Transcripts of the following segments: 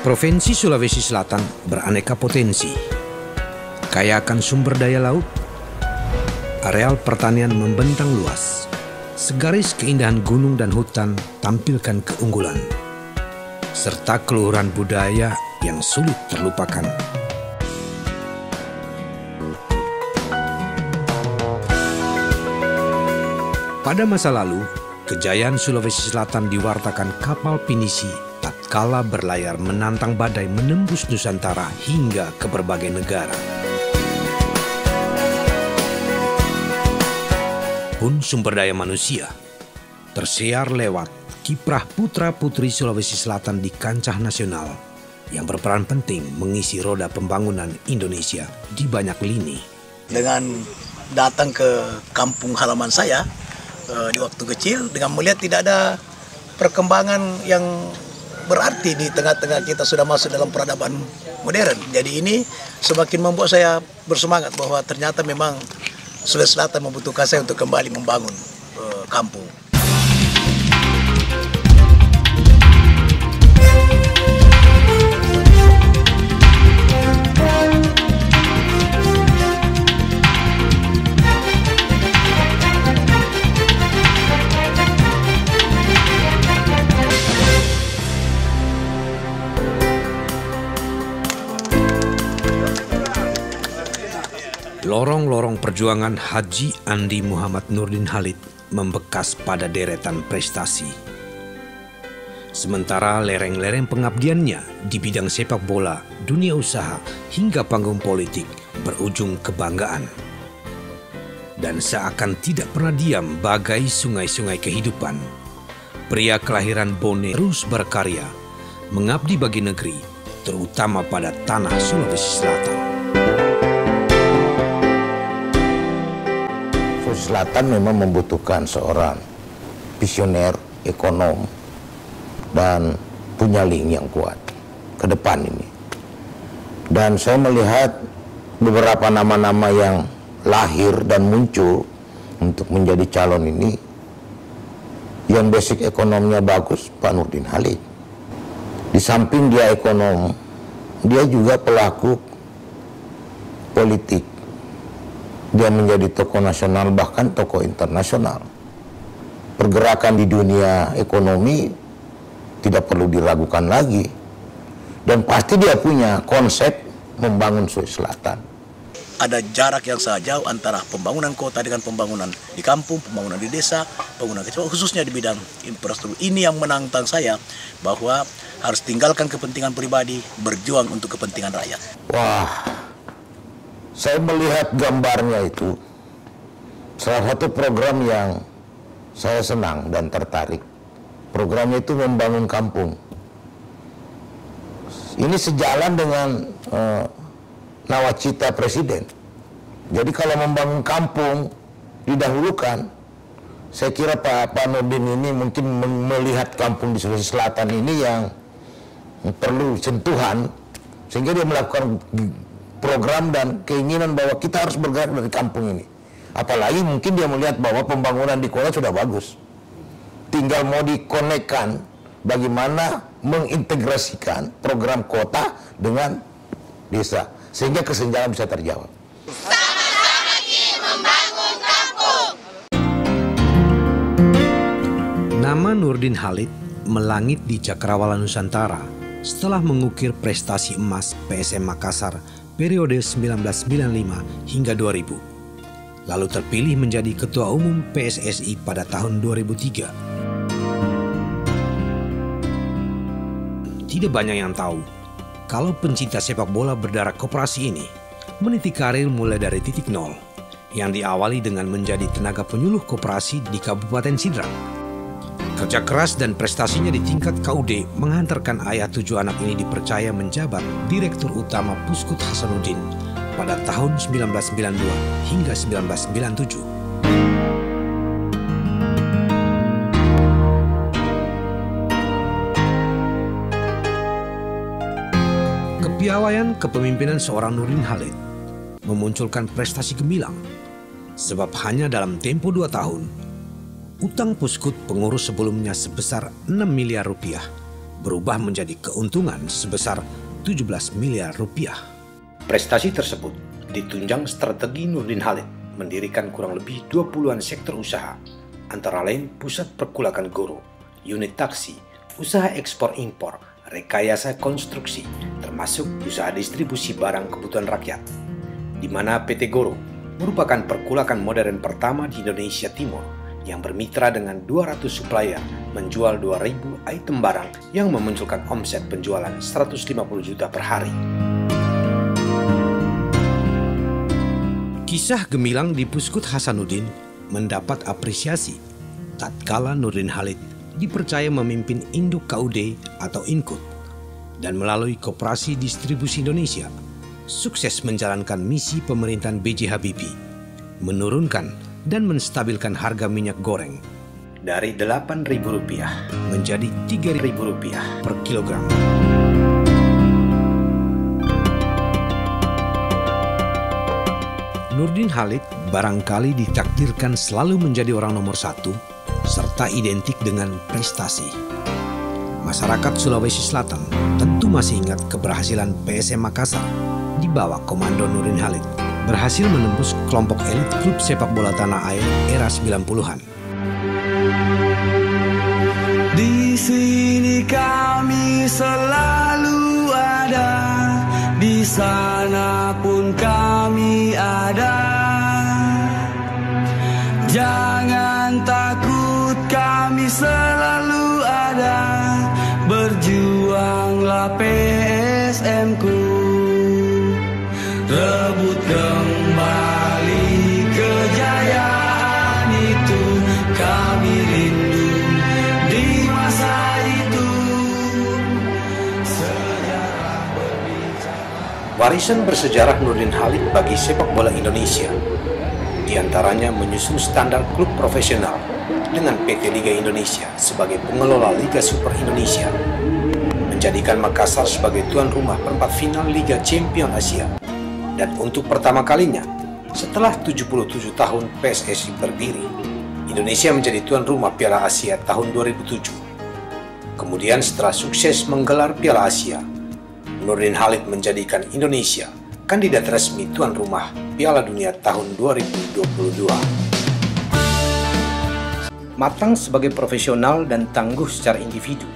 Provinsi Sulawesi Selatan beraneka potensi, kaya akan sumber daya laut, areal pertanian membentang luas, segaris keindahan gunung dan hutan tampilkan keunggulan, serta keluhuran budaya yang sulit terlupakan. Pada masa lalu, kejayaan Sulawesi Selatan diwartakan kapal pinisi tatkala berlayar menantang badai menembus Nusantara hingga ke berbagai negara. Pun sumber daya manusia tersiar lewat kiprah putra-putri Sulawesi Selatan di kancah nasional yang berperan penting mengisi roda pembangunan Indonesia di banyak lini. Dengan datang ke kampung halaman saya di waktu kecil, dengan melihat tidak ada perkembangan yang berarti di tengah-tengah kita sudah masuk dalam peradaban modern. Jadi ini semakin membuat saya bersemangat bahwa ternyata memang Sulawesi Selatan membutuhkan saya untuk kembali membangun kampung. Lorong-lorong perjuangan Haji Andi Muhammad Nurdin Halid membekas pada deretan prestasi. Sementara lereng-lereng pengabdiannya di bidang sepak bola, dunia usaha, hingga panggung politik berujung kebanggaan. Dan seakan tidak pernah diam bagai sungai-sungai kehidupan, pria kelahiran Bone terus berkarya, mengabdi bagi negeri, terutama pada tanah Sulawesi Selatan. Selatan memang membutuhkan seorang visioner, ekonom, dan punya link yang kuat ke depan ini. Dan saya melihat beberapa nama-nama yang lahir dan muncul untuk menjadi calon ini, yang basic ekonominya bagus, Pak Nurdin Halid. Di samping dia ekonom, dia juga pelaku politik. Dia menjadi tokoh nasional, bahkan tokoh internasional. Pergerakan di dunia ekonomi tidak perlu diragukan lagi. Dan pasti dia punya konsep membangun Sulawesi Selatan. Ada jarak yang sangat jauh antara pembangunan kota dengan pembangunan di kampung, pembangunan di desa, pembangunan kecil, khususnya di bidang infrastruktur. Ini yang menantang saya, bahwa harus tinggalkan kepentingan pribadi, berjuang untuk kepentingan rakyat. Wah, saya melihat gambarnya itu, salah satu program yang saya senang dan tertarik. Programnya itu membangun kampung. Ini sejalan dengan nawacita Presiden. Jadi kalau membangun kampung didahulukan, saya kira Pak Nurdin ini mungkin melihat kampung di Sulawesi Selatan ini yang perlu sentuhan, sehingga dia melakukan program dan keinginan bahwa kita harus bergerak dari kampung ini. Apalagi mungkin dia melihat bahwa pembangunan di kota sudah bagus. Tinggal mau dikonekkan bagaimana mengintegrasikan program kota dengan desa, sehingga kesenjangan bisa terjawab. Sama-sama membangun kampung. Nama Nurdin Halid melangit di Cakrawala Nusantara setelah mengukir prestasi emas PSM Makassar periode 1995 hingga 2000. Lalu terpilih menjadi Ketua Umum PSSI pada tahun 2003. Tidak banyak yang tahu kalau pencinta sepak bola berdarah koperasi ini meniti karir mulai dari titik nol yang diawali dengan menjadi tenaga penyuluh koperasi di Kabupaten Sidrap. Kerja keras dan prestasinya di tingkat KUD menghantarkan ayah 7 anak ini dipercaya menjabat Direktur Utama Puskut Hasanuddin pada tahun 1992 hingga 1997. Kepiawaian kepemimpinan seorang Nurdin Halid memunculkan prestasi gemilang, sebab hanya dalam tempo 2 tahun, utang Puskut pengurus sebelumnya sebesar 6 miliar rupiah berubah menjadi keuntungan sebesar 17 miliar rupiah. Prestasi tersebut ditunjang strategi Nurdin Halid mendirikan kurang lebih 20-an sektor usaha, antara lain pusat perkulakan goro, unit taksi, usaha ekspor-impor, rekayasa konstruksi, termasuk usaha distribusi barang kebutuhan rakyat, di mana PT Goro merupakan perkulakan modern pertama di Indonesia Timur yang bermitra dengan 200 supplier menjual 2.000 item barang yang memunculkan omset penjualan 150 juta per hari. Kisah gemilang di Puskut Hasanuddin mendapat apresiasi tatkala Nurdin Halid dipercaya memimpin induk KUD atau Inkut, dan melalui Koperasi Distribusi Indonesia sukses menjalankan misi pemerintahan B.J. Habibie, menurunkan dan menstabilkan harga minyak goreng dari Rp8.000 menjadi Rp3.000 per kilogram. Nurdin Halid barangkali ditakdirkan selalu menjadi orang nomor 1 serta identik dengan prestasi. Masyarakat Sulawesi Selatan tentu masih ingat keberhasilan PSM Makassar di bawah komando Nurdin Halid berhasil menembus kelompok elit klub sepak bola tanah air era 90-an. Di sini kami selalu ada, di sana pun kami ada. Jangan takut, kami selalu ada. Berjuanglah PSM-ku, rebut kembali kejayaan itu. Kami rindu di masa itu. Sejarah berbicara. Warisan bersejarah Nurdin Halid bagi sepak bola Indonesia, diantaranya menyusun standar klub profesional dengan PT Liga Indonesia sebagai pengelola Liga Super Indonesia, menjadikan Makassar sebagai tuan rumah perempat final Liga Champion Asia, dan untuk pertama kalinya setelah 77 tahun PSSI berdiri, Indonesia menjadi tuan rumah Piala Asia tahun 2007. Kemudian setelah sukses menggelar Piala Asia, Nurdin Halid menjadikan Indonesia kandidat resmi tuan rumah Piala Dunia tahun 2022. Matang sebagai profesional dan tangguh secara individu,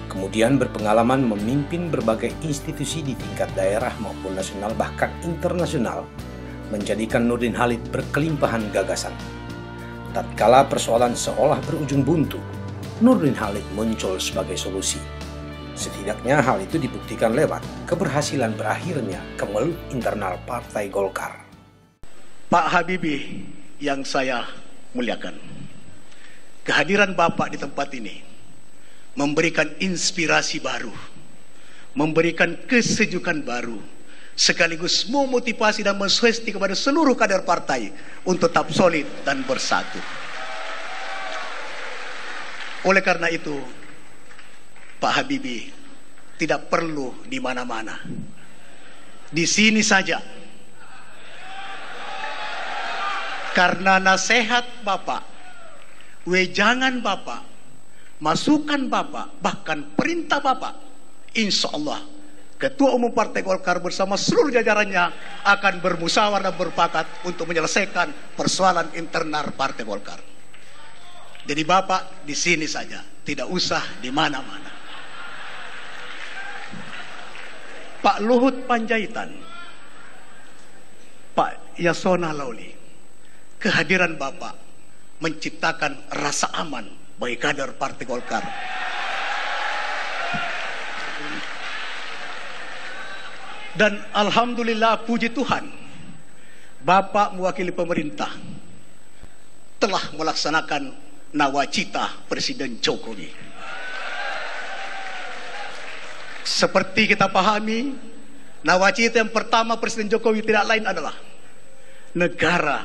kemudian berpengalaman memimpin berbagai institusi di tingkat daerah maupun nasional bahkan internasional, menjadikan Nurdin Halid berkelimpahan gagasan. Tatkala persoalan seolah berujung buntu, Nurdin Halid muncul sebagai solusi. Setidaknya hal itu dibuktikan lewat keberhasilan berakhirnya kemelut internal Partai Golkar. Pak Habibie yang saya muliakan, kehadiran Bapak di tempat ini memberikan inspirasi baru, memberikan kesejukan baru, sekaligus memotivasi dan mensugesti kepada seluruh kader partai untuk tetap solid dan bersatu. Oleh karena itu, Pak Habibie tidak perlu di mana-mana. Di sini saja. Karena nasihat Bapak, wejangan Bapak, masukan Bapak, bahkan perintah Bapak, insya Allah Ketua Umum Partai Golkar bersama seluruh jajarannya akan bermusyawarah dan berpakat untuk menyelesaikan persoalan internal Partai Golkar. Jadi Bapak di sini saja, tidak usah di mana-mana. Pak Luhut Panjaitan, Pak Yasona Lawli, kehadiran Bapak menciptakan rasa aman bagi kader Partai Golkar. Dan alhamdulillah, puji Tuhan, Bapak mewakili pemerintah telah melaksanakan nawacita Presiden Jokowi. Seperti kita pahami, Nawacita yang pertama Presiden Jokowi tidak lain adalah negara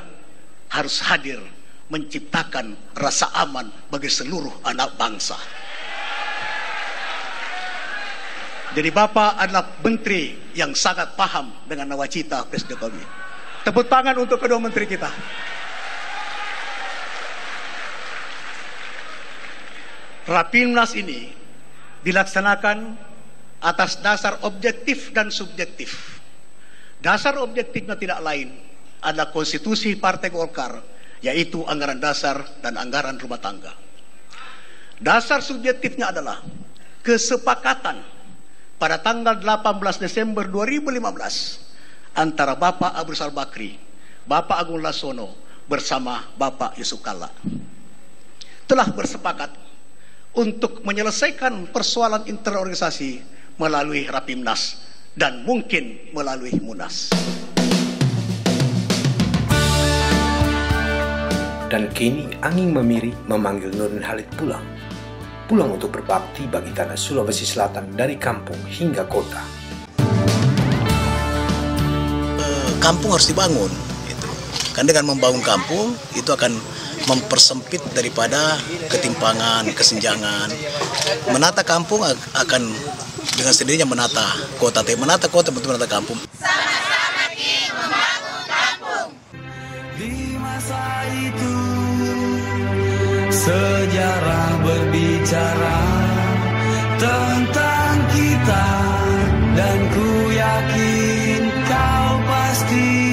harus hadir menciptakan rasa aman bagi seluruh anak bangsa. Jadi Bapak adalah menteri yang sangat paham dengan nawacita Presiden Jokowi. Tepuk tangan untuk kedua menteri kita. Rapimnas ini dilaksanakan atas dasar objektif dan subjektif. Dasar objektifnya tidak lain adalah konstitusi Partai Golkar, yaitu anggaran dasar dan anggaran rumah tangga. Dasar subjektifnya adalah kesepakatan pada tanggal 18 Desember 2015 antara Bapak Abu Rizal Bakri, Bapak Agung Laksono bersama Bapak Yusuf Kalla telah bersepakat untuk menyelesaikan persoalan interorganisasi melalui Rapimnas dan mungkin melalui Munas. Dan kini angin memiri memanggil Nurdin Halid pulang untuk berbakti bagi tanah Sulawesi Selatan dari kampung hingga kota. Kampung harus dibangun, gitu. Kan dengan membangun kampung itu akan mempersempit daripada ketimpangan, kesenjangan. Menata kampung akan dengan sendirinya menata kota, menata kota betul menata kampung. Sama-sama Ki membangun kampung. Di masa itu sejarah berbicara tentang kita, dan ku yakin kau pasti